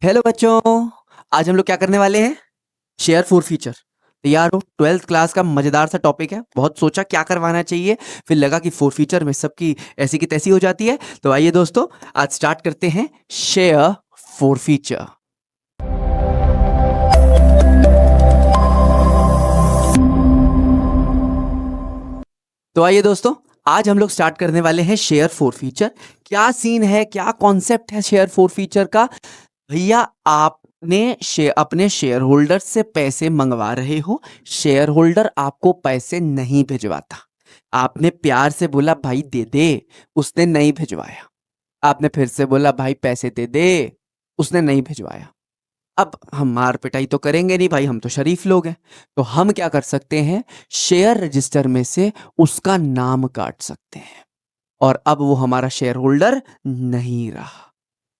Hello बच्चों, आज हम लोग क्या करने वाले हैं? Share for future. तैयार हो? 12th क्लास का मजेदार सा टॉपिक है। बहुत सोचा क्या करवाना चाहिए, फिर लगा कि फॉर फ्यूचर में सबकी ऐसी की तैसी हो जाती है। तो आइए दोस्तों, आज स्टार्ट करते हैं शेयर फॉर फ्यूचर। तो आइए दोस्तों, आज हम लोग स्टार्ट करने वाले हैं शेयर फॉर फ्यूचर। क्या सीन है, क्या कॉन्सेप्ट है शेयर फॉर फ्यूचर का? भैया, आपने अपने शेयर होल्डर से पैसे मंगवा रहे हो, शेयर होल्डर आपको पैसे नहीं भिजवाता। आपने प्यार से बोला भाई दे दे, उसने नहीं भिजवाया। आपने फिर से बोला भाई पैसे दे दे, उसने नहीं भिजवाया। अब हम मार पिटाई तो करेंगे नहीं भाई, हम तो शरीफ लोग हैं। तो हम क्या कर सकते हैं, शेयर रजिस्टर में से उसका नाम काट सकते हैं और अब वो हमारा शेयर होल्डर नहीं रहा।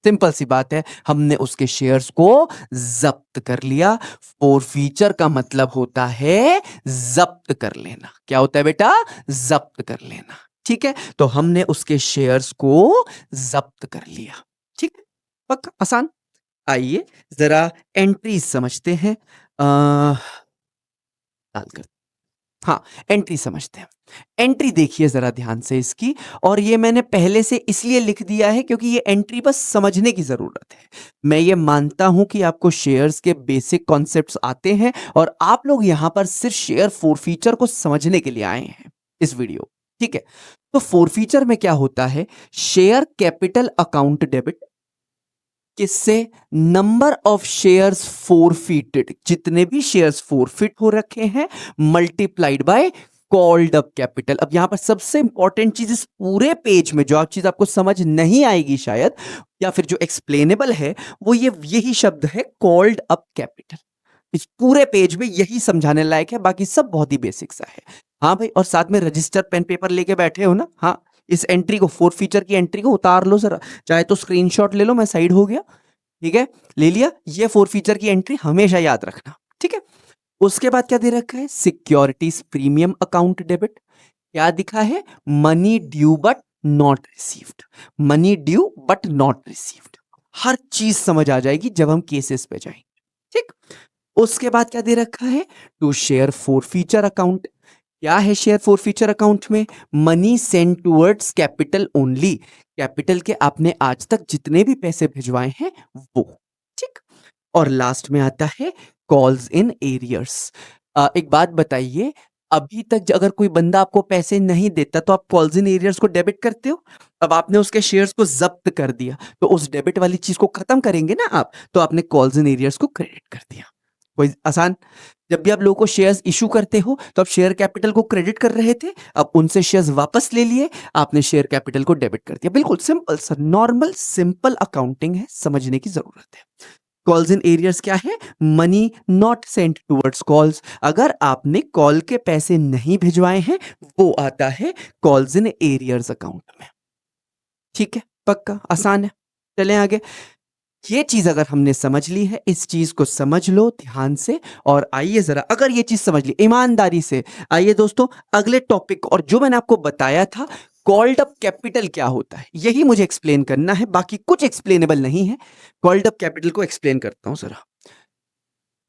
सिंपल सी बात है, हमने उसके शेयर्स को जब्त कर लिया। फॉर फ्यूचर का मतलब होता है जब्त कर लेना। क्या होता है बेटा? जब्त कर लेना। ठीक है, तो हमने उसके शेयर्स को जब्त कर लिया। ठीक है, पक्का आसान। आइए जरा एंट्री समझते हैं। डाल कर, हाँ, एंट्री समझते हैं। एंट्री देखिए जरा ध्यान से इसकी, और ये मैंने पहले से इसलिए लिख दिया है क्योंकि ये एंट्री बस समझने की जरूरत है। मैं ये मानता हूं कि आपको शेयर्स के बेसिक कॉन्सेप्ट्स आते हैं और आप लोग यहां पर सिर्फ शेयर फॉर फ्यूचर को समझने के लिए आए हैं इस वीडियो। ठीक है, तो फॉर फ्यूचर में क्या होता है, शेयर कैपिटल अकाउंट डेबिट किससे? नंबर ऑफ शेयर्स फोरफिटेड, जितने भी शेयर्स फोरफिट हो रखे हैं, multiplied by called up capital. अब यहां पर सबसे इंपॉर्टेंट चीज इस पूरे पेज में, जो चीज आपको समझ नहीं आएगी शायद, या फिर जो एक्सप्लेनेबल है, वो यही शब्द है कॉल्ड अप कैपिटल। इस पूरे पेज में यही समझाने लायक है, बाकी सब बहुत ही बेसिक सा है। हाँ भाई, और साथ में रजिस्टर पेन पेपर लेके बैठे हो ना? हाँ, इस एंट्री को, फोर फीचर की एंट्री को उतार लो जरा, चाहे तो स्क्रीनशॉट ले लो, मैं साइड हो गया। ठीक है, ले लिया। ये फोर फीचर की एंट्री हमेशा याद रखना। ठीक है, उसके बाद क्या दे रखा है? Securities premium account debit. क्या दिखा है? Money due but not received. Money due but not received, हर चीज समझ आ जाएगी जब हम केसेस पे जाएंगे। ठीक, उसके बाद क्या दे रखा है? To share forfeiture account. क्या है शेयर फॉर फ्यूचर अकाउंट में? Money send towards capital only. Capital के आपने आज तक जितने भी पैसे भिजवाए हैं वो। ठीक, और लास्ट में आता है कॉल्स इन एरियर्स। एक बात बताइए, अभी तक अगर कोई बंदा आपको पैसे नहीं देता तो आप कॉल्स इन एरियर्स को डेबिट करते हो? अब आपने उसके शेयर्स को जब्त कर दिया, तो उस डेबिट वाली चीज को खत्म करेंगे ना आप, तो आपने कॉल्स इन एरियर्स को क्रेडिट कर दिया। कोई आसान? जब भी आप लोगों को शेयर्स इशू करते हो तो आप शेयर कैपिटल को क्रेडिट कर रहे थे, अब उनसे शेयर्स वापस ले लिए, आपने शेयर कैपिटल को डेबिट कर दिया। बिल्कुल सिंपल सा, नॉर्मल सिंपल अकाउंटिंग है, समझने की जरूरत है। कॉल्स इन एरियर्स क्या है? Money not sent towards calls. अगर आपने कॉल के पैसे नहीं भिजवाए हैं, वो आता है कॉल्स इन एरियर्स अकाउंट में। ठीक है, पक्का आसान है। चलें आगे। ये चीज अगर हमने समझ ली है, इस चीज को समझ लो ध्यान से। और आइए जरा, अगर ये चीज समझ ली ईमानदारी से, आइए दोस्तों अगले टॉपिक, और जो मैंने आपको बताया था कॉल्ड अप कैपिटल क्या होता है, यही मुझे एक्सप्लेन करना है, बाकी कुछ एक्सप्लेनेबल नहीं है। कॉल्ड अप कैपिटल को एक्सप्लेन करता हूं जरा।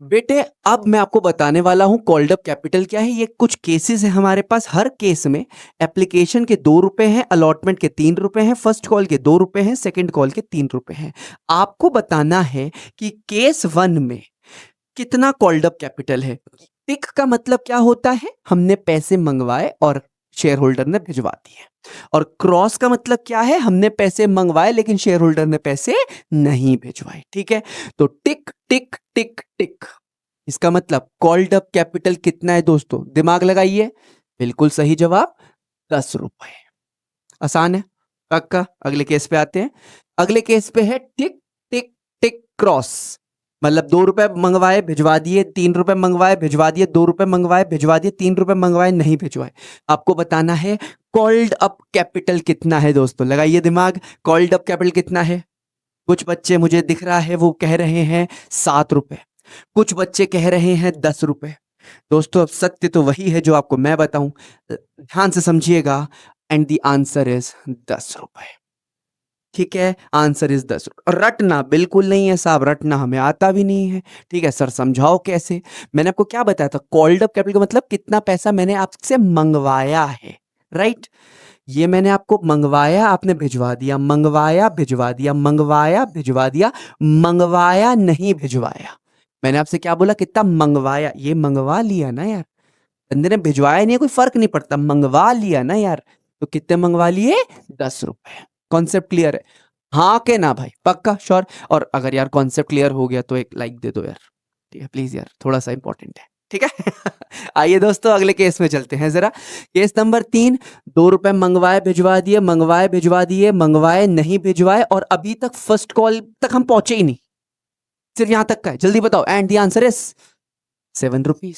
बेटे, अब मैं आपको बताने वाला हूं कॉल्ड अप कैपिटल क्या है। ये कुछ केसेस है हमारे पास, हर केस में एप्लीकेशन के 2 रुपए हैं, अलॉटमेंट के 3 रुपए हैं, फर्स्ट कॉल के 2 रुपए हैं, सेकंड कॉल के 3 रुपए हैं। आपको बताना है कि केस 1 में कितना कॉल्ड अप कैपिटल है। टिक का मतलब क्या होता है? हमने पैसे मंगवाए और शेयर होल्डर ने भिजवा दिए। और क्रॉस का मतलब क्या है? हमने पैसे मंगवाए लेकिन शेयर होल्डर ने पैसे नहीं भिजवाए। ठीक है, तो टिक टिक टिक टिक, इसका मतलब कॉल्ड अप कैपिटल कितना है दोस्तों? दिमाग लगाइए। बिल्कुल सही जवाब, 10 रुपए। आसान है, पक्का। अगले केस पे आते हैं। अगले केस पे है टिक टिक टिक क्रॉस। मतलब 2 रुपए मंगवाए भिजवा दिए, 3 रुपए मंगवाए भिजवा दिए, 2 रुपए मंगवाए भिजवा दिए, 3 रुपए मंगवाए नहीं भिजवाए। आपको बताना है कॉल्ड अप कैपिटल कितना है दोस्तों। लगाइए दिमाग, कॉल्ड अप कैपिटल कितना है? कुछ बच्चे, मुझे दिख रहा है, वो कह रहे हैं 7 रुपए, कुछ बच्चे कह रहे हैं 10 रुपए। दोस्तों अब सत्य तो वही है जो आपको मैं बताऊं, ध्यान से समझिएगा। एंड द आंसर इज 10 रुपए। ठीक है, आंसर इज 10 रुपए। रटना बिल्कुल नहीं है साहब, रटना हमें आता भी नहीं है। ठीक है सर, समझाओ कैसे। मैंने आपको क्या बताया था, कॉल्ड अप कैपिटल का मतलब कितना पैसा मैंने आपसे मंगवाया है, राइट। ये मैंने आपको मंगवाया, आपने भिजवा दिया, मंगवाया भिजवा दिया, मंगवाया भिजवा दिया, मंगवाया नहीं भिजवाया। मैंने आपसे क्या बोला, कितना मंगवाया, ये मंगवा लिया ना यार, बंदे ने भिजवाया नहीं है, कोई फर्क नहीं पड़ता, मंगवा लिया ना यार। तो कितने मंगवा लिए, 10 रुपए। कॉन्सेप्ट क्लियर है, हाँ के ना भाई, पक्का श्योर। और अगर यार कॉन्सेप्ट क्लियर हो गया तो एक लाइक दे दो यार, ठीक है प्लीज यार, थोड़ा सा इंपॉर्टेंट है, ठीक है। आइए दोस्तों अगले केस में चलते हैं जरा। केस नंबर 3, 2 रुपए मंगवाए भिजवा दिए, मंगवाए भिजवा दिए, मंगवाए नहीं भिजवाए, और अभी तक फर्स्ट कॉल तक हम पहुंचे ही नहीं, सिर्फ यहां तक का है। जल्दी बताओ, and the answer is 7 rupees.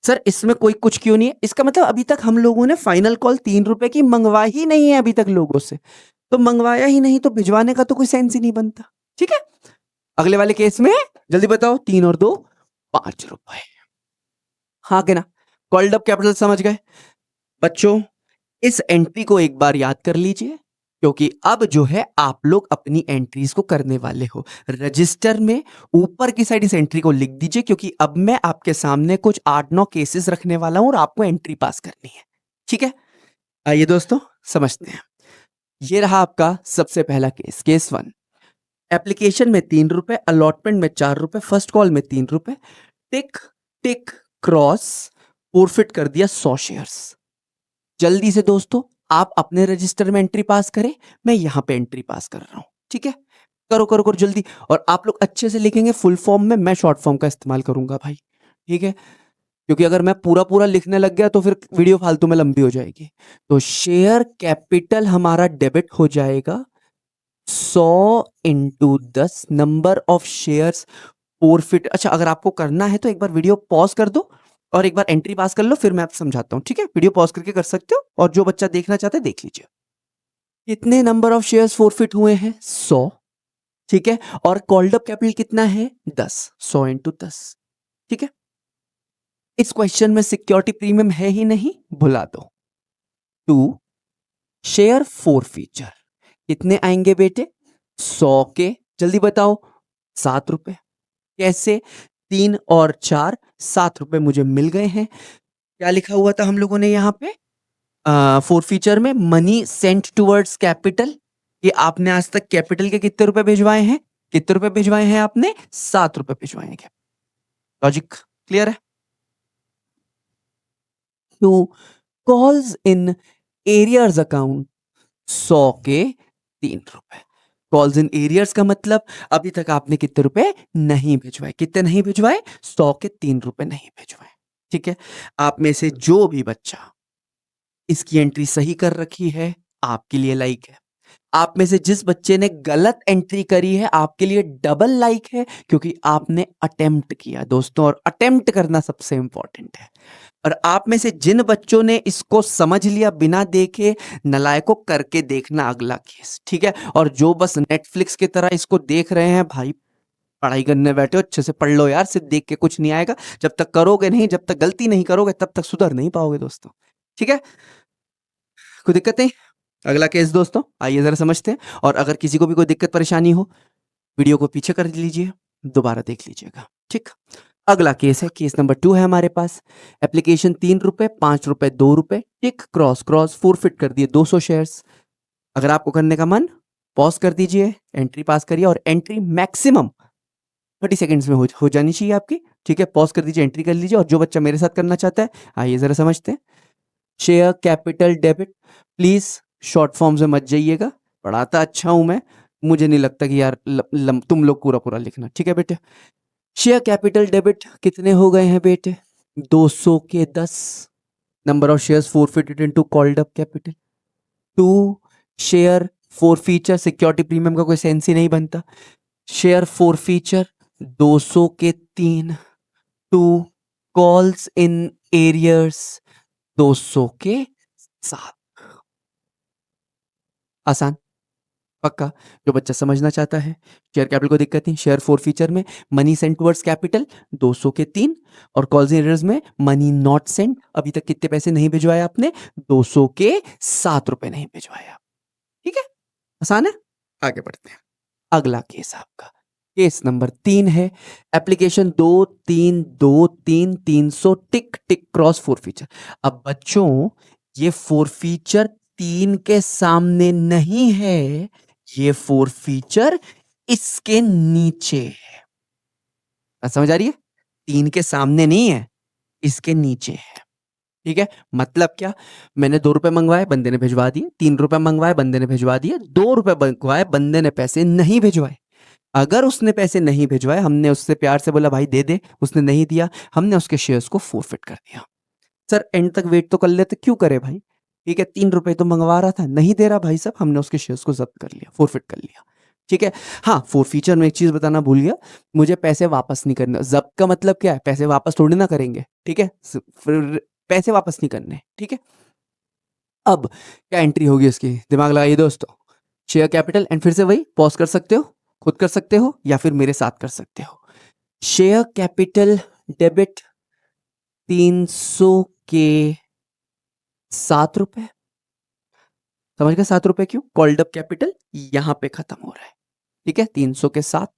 Sir इसमें कोई कुछ क्यों नहीं है, इसका मतलब अभी तक हम लोगों ने फाइनल कॉल 3 रुपए की मंगवा ही नहीं है अभी तक लोगों से, तो मंगवाया ही नहीं तो भिजवाने का तो कोई सेंस ही नहीं बनता, ठीक है। अगले वाले केस में जल्दी बताओ, 3 और 2 5 रुपए, हाँ के ना। कॉल्ड अप कैपिटल समझ गए बच्चों। इस एंट्री को एक बार याद कर लीजिए, क्योंकि अब जो है आप लोग अपनी एंट्रीज को करने वाले हो। रजिस्टर में ऊपर की साइड इस एंट्री को लिख दीजिए, क्योंकि अब मैं आपके सामने कुछ 8-9 केसेस रखने वाला हूं और आपको एंट्री पास करनी है, ठीक है। आइए दोस्तों समझते हैं। ये रहा आपका सबसे पहला केस, केस 1। एप्लीकेशन में 3 रुपए, अलॉटमेंट में 4 रुपए, फर्स्ट कॉल में 3 रुपए, टिक टिक क्रॉस, फोरफिट कर दिया 100 शेयर्स। जल्दी से दोस्तों आप अपने रजिस्टर में एंट्री पास करें, मैं यहां पे एंट्री पास कर रहा हूं, ठीक है। करो करो करो जल्दी, और आप लोग अच्छे से लिखेंगे फुल फॉर्म में, मैं शॉर्ट फॉर्म का इस्तेमाल करूंगा भाई, ठीक है। क्योंकि अगर मैं पूरा पूरा लिखने लग गया तो फिर वीडियो फालतू में लंबी हो जाएगी। तो शेयर कैपिटल हमारा डेबिट हो जाएगा 100 into 10, number of shares forfeit. अच्छा अगर आपको करना है तो एक बार वीडियो पॉज कर दो और एक बार एंट्री पास कर लो, फिर मैं आपको समझाता हूं, ठीक है। वीडियो पॉज करके कर सकते हो, और जो बच्चा देखना चाहता है देख लीजिए। कितने नंबर ऑफ शेयर्स फोरफिट हुए हैं, 100, ठीक है। और कॉल्ड अप कैपिटल कितना है, 10, 100 इंटू 10, ठीक है। इस क्वेश्चन में सिक्योरिटी प्रीमियम है ही नहीं, भुला दो। 2 शेयर फोरफीचर कितने आएंगे बेटे, 100 के, जल्दी बताओ, 7 रुपए। कैसे, 3 और 4, 7 रुपए मुझे मिल गए हैं। क्या लिखा हुआ था हम लोगों ने यहाँ पे फोरफीचर में, मनी सेंट टूवर्ड्स कैपिटल। ये आपने आज तक कैपिटल के कितने रुपए भिजवाए हैं, कितने रुपए भिजवाए हैं आपने, 7 रुपए भिजवाए हैं। लॉजिक क्लियर है। तो कॉल्स इन एरियर्स अकाउंट 100 के 3 रुपए। कॉल्स इन एरियर्स का मतलब अभी तक आपने कितने रुपए नहीं भिजवाए, कितने नहीं भिजवाए, 100 के 3 रुपए नहीं भिजवाए, ठीक है। आप में से जो भी बच्चा इसकी एंट्री सही कर रखी है आपके लिए लाइक है, आप में से जिस बच्चे ने गलत एंट्री करी है आपके लिए डबल लाइक है, क्योंकि आपने अटेम्प्ट किया दोस्तों, और अटेम्प्ट करना सबसे इंपॉर्टेंट है। और आप में से जिन बच्चों ने इसको समझ लिया बिना देखे, नलायकों करके देखना अगला केस, ठीक है। और जो बस नेटफ्लिक्स की तरह इसको देख रहे हैं, भाई पढ़ाई करने बैठे हो अच्छे से पढ़ लो यार, सिर्फ देख के कुछ नहीं आएगा। जब तक करोगे नहीं, जब तक गलती नहीं करोगे तब तक सुधर नहीं पाओगे दोस्तों, ठीक है। कोई दिक्कत नहीं। अगला केस दोस्तों आइए जरा समझते हैं, और अगर किसी को भी कोई दिक्कत परेशानी हो वीडियो को पीछे कर लीजिए, दोबारा देख लीजिएगा, ठीक। अगला केस है, केस नंबर 2 है हमारे पास। एप्लीकेशन 3 रुपए, 5 रुपए, 2 रुपए, टिक क्रॉस क्रॉस, फोरफिट कर दिए 200 शेयर्स। अगर आपको करने का मन, पॉज कर दीजिए, एंट्री पास करिए, और एंट्री मैक्सिमम 30 सेकंड्स में हो जानी चाहिए आपकी, ठीक है। पॉज कर दीजिए, एंट्री कर लीजिए, और जो बच्चा मेरे साथ करना चाहता है आइए जरा समझते हैं। Share capital debit, please short form से मत जाइएगा, पढ़ाता अच्छा हूं मैं, मुझे नहीं लगता कि यार तुम लोग पूरा पूरा लिखना, ठीक है बेटे। शेयर कैपिटल डेबिट कितने हो गए हैं बेटे, 200 के 10, number of shares forfeited into called up capital. 2 share forfeiture, security premium का कोई सेंस ही नहीं बनता, शेयर फोरफीचर 200 के 3। 2 कॉल्स इन एरियर्स 200 के 7। आसान, पक्का। जो बच्चा समझना चाहता है, शेयर कैपिटल को दिक्कत नहीं, शेयर फोरफीचर में मनी सेंट टुवर्ड्स कैपिटल 200 के 3, और कॉल्स इन एरियर्स में मनी नॉट सेंट, अभी तक कितने पैसे नहीं भिजवाए आपने, 200 के 7 रुपए नहीं भिजवाए आप, ठीक है। आसान है? आगे बढ़ते हैं। अगला केस आपका केस नंबर 3 है। Application 2 3 2 3 300 tick tick cross for feature. अब बच्चों ये फोर फीचर 3 के सामने नहीं है, ये फोर फीचर इसके नीचे है। बात समझ आ रही है? 3 के सामने नहीं है, इसके नीचे है। ठीक है, मतलब क्या? मैंने 2 रुपए मंगवाए, बंदे ने भिजवा दिए। 3 रुपए मंगवाए, बंदे ने भिजवा दिए। 2 रुपए मंगवाए, बंदे ने पैसे नहीं भिजवाए। अगर उसने पैसे नहीं भिजवाए, हमने उससे प्यार से बोला भाई दे दे, उसने नहीं दिया, हमने उसके शेयर्स को फोरफिट कर दिया। सर एंड तक वेट तो कर लेते, क्यों करे भाई? ठीक है, 3 रुपए तो मंगवा रहा था, नहीं दे रहा भाई साहब, हमने उसके शेयर्स को जब्त कर लिया, फोरफिट कर लिया। ठीक है, हाँ फोर फीचर में एक चीज बताना भूल गया, मुझे पैसे वापस नहीं करने। जब्त का मतलब क्या है? पैसे वापस थोड़ी ना करेंगे। ठीक है, फिर पैसे वापस नहीं करने। ठीक है, अब क्या एंट्री होगी इसकी, दिमाग लगाइए दोस्तों। शेयर कैपिटल एंड फिर से वही पॉज कर सकते हो, खुद कर सकते हो या फिर मेरे साथ कर सकते हो। शेयर कैपिटल डेबिट 300 के 7 रुपए। समझ गए 7 रुपए क्यों? कॉल्ड अप कैपिटल यहां पे खत्म हो रहा है। ठीक है, 300 के 7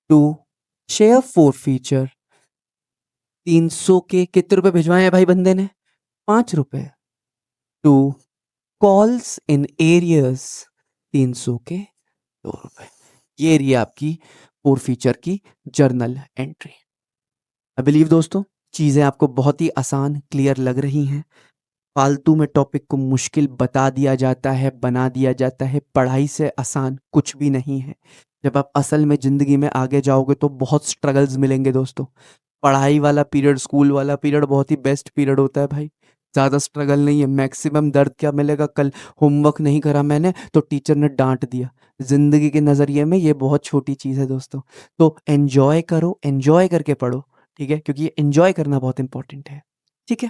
टू शेयर फोर फीचर 300 के कितने रुपए भिजवाए हैं भाई बंदे ने? 5 रुपए टू कॉल्स इन एरियस 300 के 2 रुपए। ये रही आपकी फोर फीचर की जर्नल एंट्री। आई बिलीव दोस्तों चीजें आपको बहुत ही आसान क्लियर लग रही हैं। फालतू में टॉपिक को मुश्किल बता दिया जाता है, बना दिया जाता है। पढ़ाई से आसान कुछ भी नहीं है। जब आप असल में जिंदगी में आगे जाओगे तो बहुत स्ट्रगल्स मिलेंगे दोस्तों। पढ़ाई वाला पीरियड, स्कूल वाला पीरियड बहुत ही बेस्ट पीरियड होता है भाई। ज़्यादा स्ट्रगल नहीं है। मैक्सिमम दर्द क्या मिलेगा? कल होमवर्क नहीं करा मैंने तो टीचर ने डांट दिया। जिंदगी के नज़रिए में ये बहुत छोटी चीज़ है दोस्तों। तो एन्जॉय करो, एन्जॉय करके पढ़ो। ठीक है, क्योंकि ये एन्जॉय करना बहुत इंपॉर्टेंट है। ठीक है,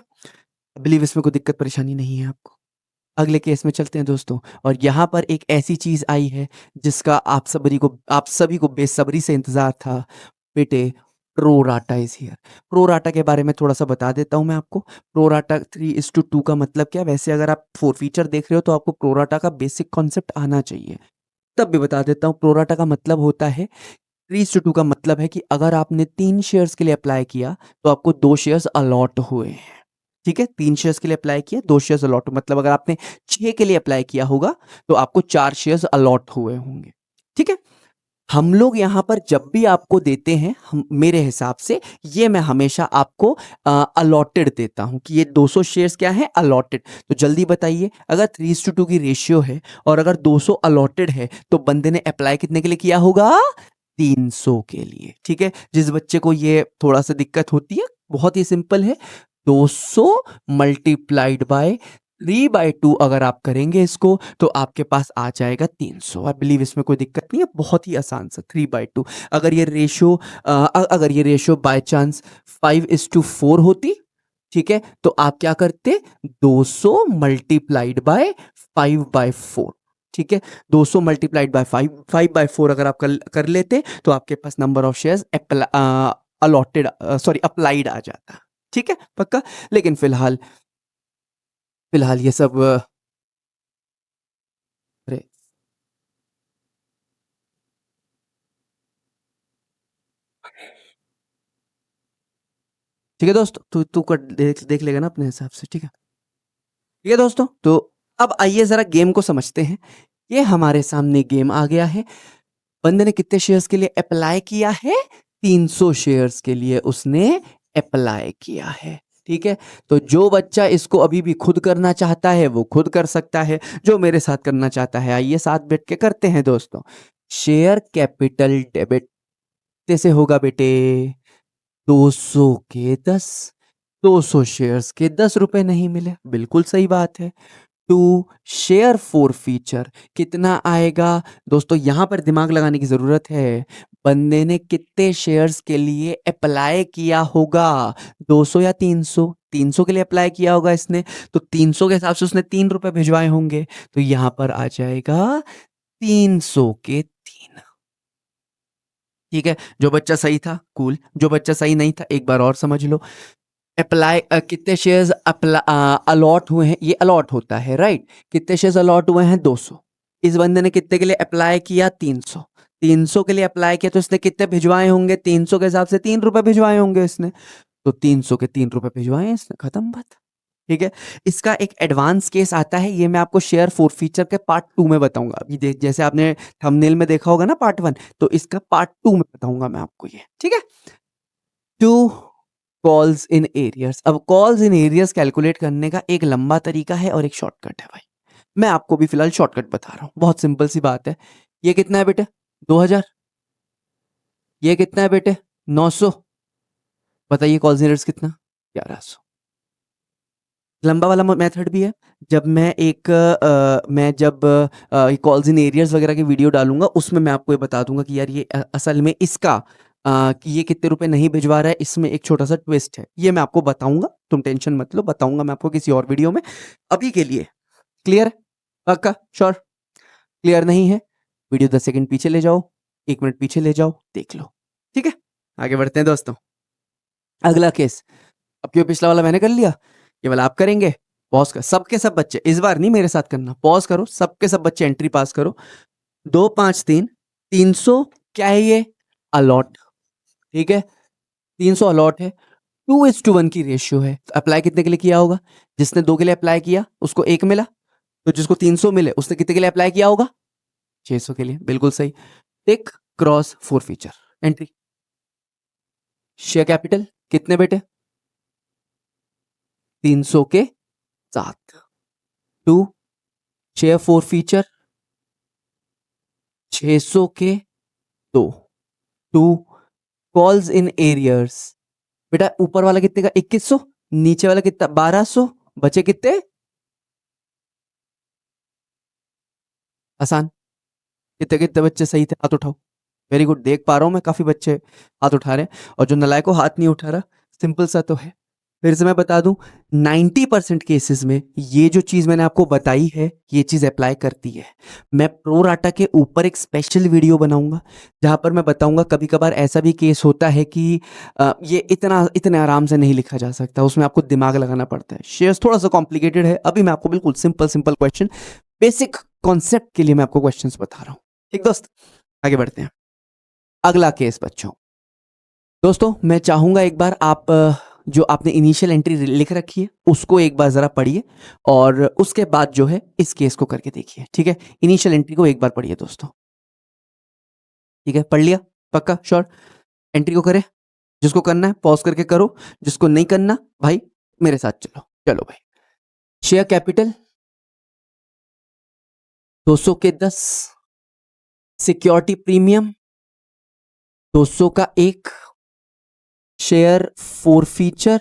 बिलीव इसमें कोई दिक्कत परेशानी नहीं है आपको। अगले केस में चलते हैं दोस्तों, और यहाँ पर एक ऐसी चीज आई है जिसका आप सभी को बेसब्री से इंतजार था। बेटे प्रोराटा इज हियर। प्रोराटा के बारे में थोड़ा सा बता देता हूँ मैं आपको। प्रोराटा 3:2 का मतलब क्या है? वैसे अगर आप फोर फीचर देख रहे हो तो आपको प्रोराटा का बेसिक कॉन्सेप्ट आना चाहिए। तब भी बता देता हूँ, प्रोराटा का मतलब होता है 3:2 का मतलब है कि अगर आपने 3 शेयर्स के लिए अप्लाई किया तो आपको 2 शेयर्स अलॉट हुए हैं। ठीक है, 3 शेयर्स के लिए अप्लाई किया, 2 शेयर्स अलॉट, मतलब अगर आपने 6 के लिए अप्लाई किया होगा तो आपको 4 शेयर्स अलॉट हुए होंगे। ठीक है, हम लोग यहाँ पर जब भी आपको देते हैं, हम मेरे हिसाब से ये मैं हमेशा आपको अलॉटेड देता हूँ कि ये 200 शेयर्स क्या है? अलॉटेड। तो जल्दी बताइए, अगर 3:2 की रेशियो है और अगर 200 अलॉटेड है तो बंदे ने अप्लाई कितने के लिए किया होगा? 300 के लिए। ठीक है, जिस बच्चे को ये थोड़ा सा दिक्कत होती है, बहुत ही सिंपल है। 200 मल्टीप्लाइड बाय 3/2 अगर आप करेंगे इसको तो आपके पास आ जाएगा 300। आई बिलीव इसमें कोई दिक्कत नहीं है, बहुत ही आसान सा 3/2। अगर ये रेशियो बाय चांस 5:4 होती, ठीक है, तो आप क्या करते? 200 मल्टीप्लाइड बाय 5/4। ठीक है, 200 मल्टीप्लाइड बाय 5/4 अगर आप कर लेते तो आपके पास नंबर ऑफ शेयर्स अप्लाइड आ जाता। ठीक है, पक्का। लेकिन फिलहाल फिलहाल ये सब अरे ठीक है दोस्त, तू तू कर देख देख लेगा ना अपने हिसाब से। ठीक है, ठीक है दोस्तों, तो अब आइए जरा गेम को समझते हैं। ये हमारे सामने गेम आ गया है। बंदे ने कितने शेयर्स के लिए अप्लाई किया है? 300 शेयर्स के लिए उसने अप्लाई किया है। ठीक है, तो जो बच्चा इसको अभी भी खुद करना चाहता है वो खुद कर सकता है, जो मेरे साथ करना चाहता है आइए साथ बैठ के करते हैं दोस्तों। शेयर कैपिटल डेबिट कैसे होगा बेटे? 200 के 10। 200 शेयर्स के 10 रुपए नहीं मिले, बिल्कुल सही बात है। टू शेयर फोर फीचर कितना आएगा? दोस्तों यहां पर दिमाग लगाने की जरूरत है। बंदे ने कितने शेयर्स के लिए अप्लाई किया होगा? 200 या 300? 300 के लिए अप्लाई किया होगा इसने, तो 300 के हिसाब से उसने 3 रुपए भिजवाए होंगे, तो यहां पर आ जाएगा 300 के 3। ठीक है, जो बच्चा सही था कूल, जो बच्चा सही नहीं था एक बार और समझ लो। अप्लाई कितने शेयर्स अलॉट हुए हैं? ये अलॉट होता है राइट। कितने शेयर्स अलॉट हुए हैं? 200। इस बंदे ने कितने के लिए अप्लाई किया? 300। 300 के लिए अप्लाई किया तो इसने कितने भिजवाए होंगे? 300 के हिसाब से 3 रुपए भिजवाए होंगे इसने। तो 300 के 3 रुपए भिजवाए इसने, खत्म बात। ठीक है। इसका एक एडवांस केस आता है, ये मैं आपको शेयर फोर फीचर के पार्ट 2 में बताऊंगा। अभी जैसे आपने थंबनेल में देखा होगा ना पार्ट 1, तो इसका पार्ट 2 में बताऊंगा मैं आपको ये। ठीक है। To calls in arrears. अब कॉल्स इन एरियर्स कैलकुलेट करने का एक लंबा तरीका है और एक शॉर्टकट है भाई। मैं आपको भी फिलहाल शॉर्टकट बता रहा हूं, बहुत सिंपल सी बात है। ये कितना है बेटे? 2000। ये कितना है बेटे? 900। बताइए कॉल्स इन एरियर्स कितना? 1100। लंबा वाला मेथड भी है। जब मैं मैं जब कॉल्स इन एरियर्स वगैरह की वीडियो डालूंगा उसमें मैं आपको ये बता दूंगा कि यार ये असल में इसका कि ये कितने रुपए नहीं भिजवा रहा है, इसमें एक छोटा सा ट्विस्ट है, ये मैं आपको बताऊंगा। तुम टेंशन मत लो, बताऊंगा मैं आपको किसी और वीडियो में। अभी के लिए क्लियर है? पक्का? श्योर? क्लियर नहीं है? वीडियो 10 सेकंड पीछे ले जाओ, 1 मिनट पीछे ले जाओ, देख लो। ठीक है, आगे बढ़ते हैं दोस्तों। अगला केस, अब क्यों पिछला वाला मैंने कर लिया, ये वाला आप करेंगे। पॉज कर, सबके सब बच्चे, इस बार नहीं मेरे साथ करना, पॉज करो, सबके सब बच्चे एंट्री पास करो। 2 5 3 300 क्या है ये? अलॉट। ठीक है, 300 अलॉट है। 2:1 की रेशियो है। तो अप्लाई कितने के लिए किया होगा? जिसने 2 के लिए अप्लाई किया उसको 1 मिला, तो जिसको 300 मिले उसने कितने के लिए अप्लाई किया होगा? 600 के लिए। बिल्कुल सही। Tick cross for feature entry. Share capital कितने बेटे? 300 के साथ। टू शेयर फोर फीचर 600 के 2। To calls in arrears. बेटा ऊपर वाला कितने का? 2100। नीचे वाला कितना? 1200। बचे कितने? आसान। कितने कितने बच्चे सही थे? हाथ उठाओ। वेरी गुड, देख पा रहा हूं मैं काफी बच्चे हाथ उठा रहे हैं, और जो नलायक को हाथ नहीं उठा रहा, सिंपल सा तो है। फिर से मैं बता दूं, 90% केसेस में ये जो चीज मैंने आपको बताई है ये चीज अप्लाई करती है। मैं प्रो राटा के ऊपर एक स्पेशल वीडियो बनाऊंगा जहां पर मैं बताऊंगा कभी कभार ऐसा भी केस होता है कि ये इतने आराम से नहीं लिखा जा सकता, उसमें आपको दिमाग लगाना पड़ता है। शेयर्स थोड़ा सा कॉम्प्लिकेटेड है, अभी मैं आपको बिल्कुल simple simple question, basic concept के लिए मैं आपको क्वेश्चंस बता रहा हूं। ठीक दोस्त, आगे बढ़ते हैं। अगला केस बच्चों, दोस्तों मैं चाहूंगा एक बार आप जो आपने इनिशियल एंट्री लिख रखी है उसको एक बार जरा पढ़िए, और उसके बाद जो है इस केस को करके देखिए। ठीक है, इनिशियल एंट्री को एक बार पढ़िए दोस्तों। ठीक है, पढ़ लिया? पक्का? श्योर? एंट्री को करें, जिसको करना है पॉज करके करो, जिसको नहीं करना भाई मेरे साथ चलो। चलो भाई, शेयर कैपिटल 200 के 10, सिक्योरिटी प्रीमियम 200 का 1, शेयर फोर फीचर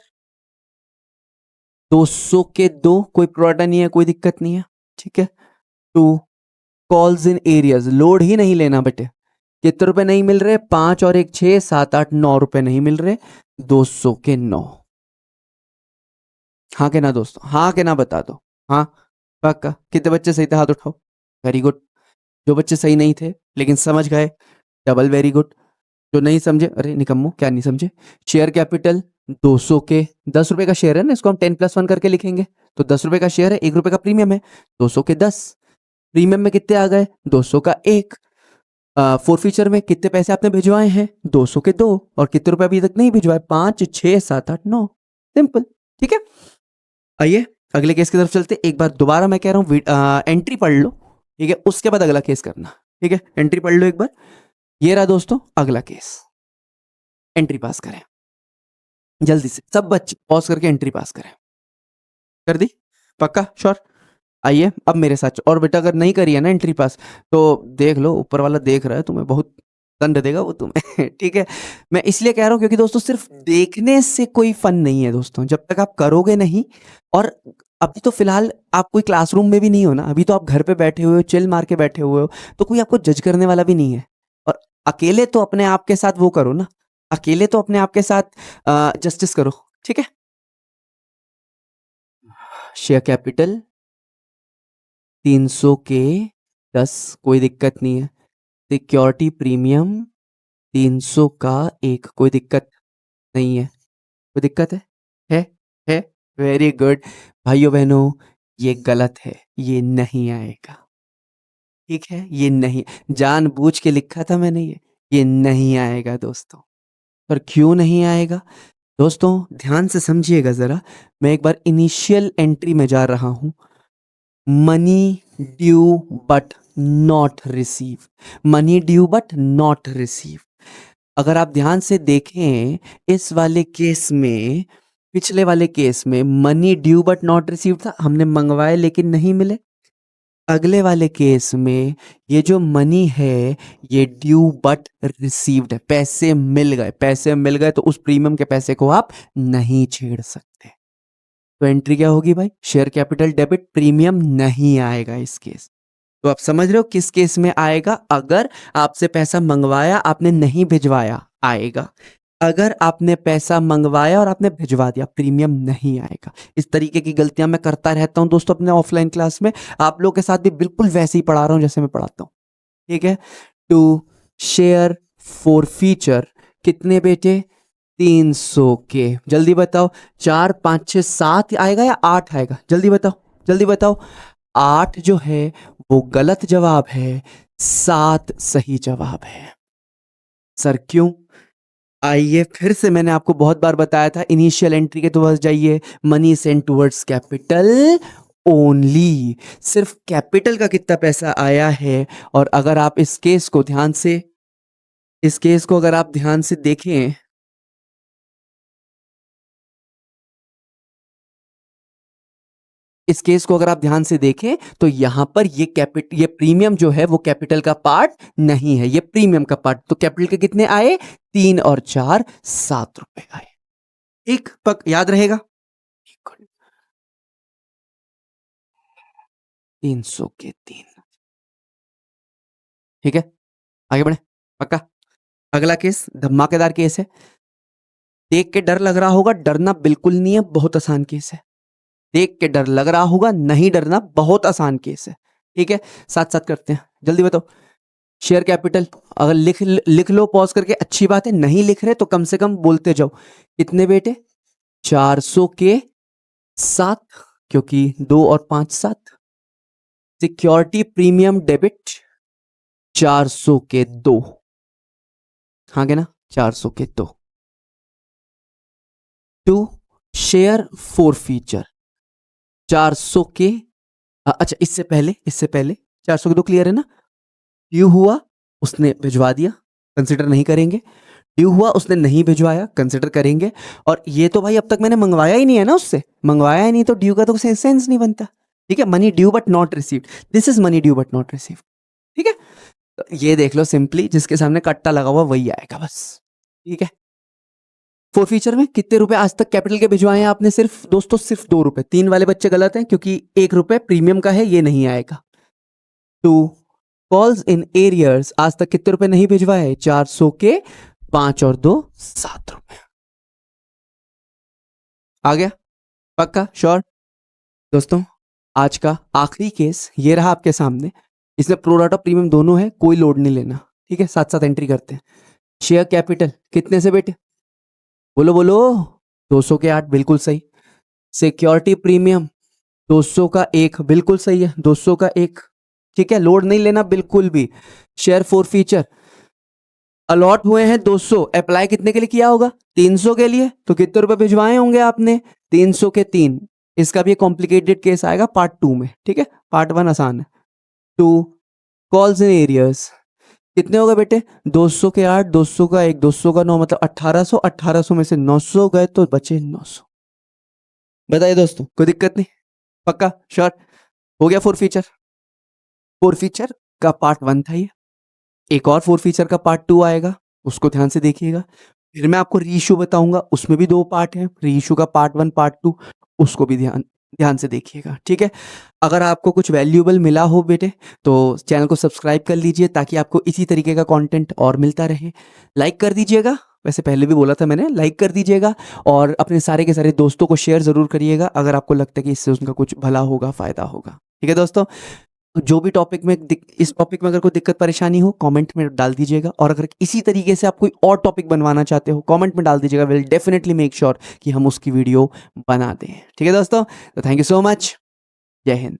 200 के 2, कोई प्रोडा नहीं है, कोई दिक्कत नहीं है। ठीक है। टू कॉल्स इन एरियाज, लोड ही नहीं लेना बेटे। कितने रुपए नहीं मिल रहे? 5 और 1 6 7 8 9 रुपए नहीं मिल रहे। 200 के 9। हाँ के ना दोस्तों? हाँ के ना बता दो। हाँ पक्का? कितने बच्चे सही थे? हाथ उठाओ। Very good. जो बच्चे सही नहीं थे लेकिन समझ गए, डबल वेरी गुड। जो नहीं समझे, अरे निकम्मो क्या नहीं समझे? शेयर कैपिटल 200 के 10 रुपए का शेयर है ना, इसको हम 10+1 करके लिखेंगे। तो 10 रुपए का शेयर है, 1 रुपए का प्रीमियम है, 200 के 10। प्रीमियम में कितने आ गए? 200 का 1। फोर फीचर में कितने पैसे आपने भिजवाए हैं? 200 के 2। और कितने रुपए अभी तक नहीं भिजवाए? 5 6 7 8 9। सिंपल। ठीक है, आइए अगले केस की तरफ चलते। एक बार दोबारा मैं कह रहा हूँ एंट्री पढ़ लो। ठीक है, उसके बाद अगला केस करना। ठीक है, एंट्री पढ़ लो एक बार। ये रहा दोस्तों अगला केस। एंट्री पास करें जल्दी से, सब बच्चे पॉज करके एंट्री पास करें। कर दी? पक्का? श्योर? आइए अब मेरे साथ। और बेटा अगर नहीं करी है ना एंट्री पास, तो देख लो, ऊपर वाला देख रहा है, तुम्हें बहुत दंड देगा वो तुम्हें। ठीक है, मैं इसलिए कह रहा हूं क्योंकि दोस्तों सिर्फ देखने से कोई फन नहीं है दोस्तों, जब तक आप करोगे नहीं। और अभी तो फिलहाल आप कोई क्लासरूम में भी नहीं हो ना, अभी तो आप घर पे बैठे हुए हो, चिल मार के बैठे हुए हो, तो कोई आपको जज करने वाला भी नहीं है। और अकेले तो अपने आप के साथ वो करो ना, अकेले तो अपने आप के साथ जस्टिस करो। ठीक है, शेयर कैपिटल 300 के 10, कोई दिक्कत नहीं है। सिक्योरिटी प्रीमियम 300 का 1, कोई दिक्कत नहीं है। कोई दिक्कत है? है? है? Very good. भाइयों बहनों, ये गलत है, ये नहीं आएगा। ठीक है? ये नहीं, जानबूझ के लिखा था मैंने ये नहीं आएगा दोस्तों। पर क्यों नहीं आएगा? दोस्तों ध्यान से समझिएगा ज़रा, मैं एक बार इनिशियल एंट्री में जा रहा हूँ। Money due but not receive, money due but not receive. अगर आप ध्यान से देखें इस वाले केस में, पिछले वाले केस में money due but not receive था, हमने मंगवाए लेकिन नहीं मिले। अगले वाले केस में ये जो मनी है ये ड्यू बट रिसीव्ड है, पैसे मिल गए, पैसे मिल गए तो उस प्रीमियम के पैसे को आप नहीं छेड़ सकते। तो एंट्री क्या होगी भाई? शेयर कैपिटल डेबिट, प्रीमियम नहीं आएगा इस केस। तो आप समझ रहे हो किस केस में आएगा? अगर आपसे पैसा मंगवाया आपने नहीं भिजवाया आएगा, अगर आपने पैसा मंगवाया और आपने भिजवा दिया प्रीमियम नहीं आएगा। इस तरीके की गलतियां मैं करता रहता हूं दोस्तों अपने ऑफलाइन क्लास में, आप लोगों के साथ भी बिल्कुल वैसे ही पढ़ा रहा हूं जैसे मैं पढ़ाता हूं। ठीक है, टू शेयर फॉर फीचर कितने बेटे? 300 के। जल्दी बताओ 4 5 6 7 आएगा या 8 आएगा? जल्दी बताओ, जल्दी बताओ। 8 जो है वो गलत जवाब है, 7 सही जवाब है। सर क्यों? आइए फिर से, मैंने आपको बहुत बार बताया था इनिशियल एंट्री के टुवर्ड्स जाइए, money sent towards capital only. सिर्फ कैपिटल का कितना पैसा आया है, और अगर आप इस केस को ध्यान से, इस केस को अगर आप ध्यान से देखें, इस केस को अगर आप ध्यान से देखें तो यहां पर ये प्रीमियम जो है वो कैपिटल का पार्ट नहीं है, ये प्रीमियम का पार्ट। तो कैपिटल के कितने आए? 3 और 4 7 रुपए आए। एक पक याद रहेगा? 300 के 3। ठीक है, आगे बढ़े, पक्का। अगला केस धमाकेदार केस है। देख के डर लग रहा होगा, डरना बिल्कुल नहीं है, बहुत आसान केस है। देख के डर लग रहा होगा, नहीं डरना, बहुत आसान केस है। ठीक है, साथ साथ करते हैं, जल्दी बताओ। शेयर कैपिटल अगर लिख लो पॉज करके, अच्छी बात है। नहीं लिख रहे तो कम से कम बोलते जाओ। कितने बेटे? 400 के 7, क्योंकि 2 और 5 7। सिक्योरिटी प्रीमियम डेबिट 400 के 2, हाँ क्या ना, 400 के 2। टू शेयर फॉर फीचर 400 के अच्छा इससे पहले 400 के 2 क्लियर है ना? ड्यू हुआ उसने भिजवा दिया, कंसिडर नहीं करेंगे। ड्यू हुआ उसने नहीं भिजवाया, कंसिडर करेंगे। और ये तो भाई अब तक मैंने मंगवाया ही नहीं है ना, उससे मंगवाया ही नहीं, तो ड्यू का तो सेंस नहीं बनता। ठीक है, money due but not received, this is money due but not received. ठीक है, तो ये देख लो सिंपली, जिसके सामने कट्टा लगा हुआ वही आएगा बस। ठीक है, फोर फीचर में कितने रुपए आज तक कैपिटल के भिजवाए हैं आपने? सिर्फ दोस्तों सिर्फ 2 रुपए। 3 वाले बच्चे गलत हैं क्योंकि 1 रुपए प्रीमियम का है, ये नहीं आएगा। टू कॉल्स इन एरियर्स आज तक कितने रुपए नहीं भिजवाए? 400 के 5 और 2 7 रुपए। आ गया? पक्का? श्योर? दोस्तों आज का आखिरी केस ये रहा आपके सामने। इसमें प्रो राटा प्रीमियम दोनों है, कोई लोड नहीं लेना। ठीक है, साथ साथ एंट्री करते हैं। शेयर कैपिटल कितने से बेटे? बोलो बोलो। 200 के 8 बिल्कुल सही। सिक्योरिटी प्रीमियम 200 का 1 बिल्कुल सही है, 200 का 1। ठीक है, लोड नहीं लेना बिल्कुल भी। शेयर फॉर फीचर अलॉट हुए हैं 200, अप्लाई कितने के लिए किया होगा? 300 के लिए। तो कितने रुपए भिजवाए होंगे आपने? 300 के 3। इसका भी एक कॉम्प्लिकेटेड केस आएगा पार्ट 2 में। ठीक है, पार्ट 1 आसान है। टू कॉल्स इन एरियर्स कितने होगा बेटे? 200 के 8, 200 का 1, 200 का 9, मतलब 1800। 1800 में से 900 गए तो बचे 900। बताइए दोस्तों, कोई दिक्कत नहीं? पक्का? श्योर? हो गया फोर फीचर। फोर फीचर का पार्ट 1 था ये। एक और फोर फीचर का पार्ट 2 आएगा, उसको ध्यान से देखिएगा। फिर मैं आपको रीइश्यू बताऊंगा, उसमें भी 2 पार्ट हैं। रीइश्यू का पार्ट 1 पार्ट 2, उसको भी ध्यान से देखिएगा। ठीक है, अगर आपको कुछ वैल्यूएबल मिला हो बेटे तो चैनल को सब्सक्राइब कर लीजिए ताकि आपको इसी तरीके का कंटेंट और मिलता रहे। लाइक कर दीजिएगा, वैसे पहले भी बोला था मैंने, लाइक कर दीजिएगा। और अपने सारे के सारे दोस्तों को शेयर ज़रूर करिएगा अगर आपको लगता है कि इससे उनका कुछ भला होगा, फ़ायदा होगा। ठीक है दोस्तों, जो भी टॉपिक में इस टॉपिक में अगर कोई दिक्कत परेशानी हो कमेंट में डाल दीजिएगा। और अगर इसी तरीके से आप कोई और टॉपिक बनवाना चाहते हो कमेंट में डाल दीजिएगा। विल डेफिनेटली मेक श्योर कि हम उसकी वीडियो बना दें। ठीक है दोस्तों, तो थैंक यू सो मच। जय हिंद।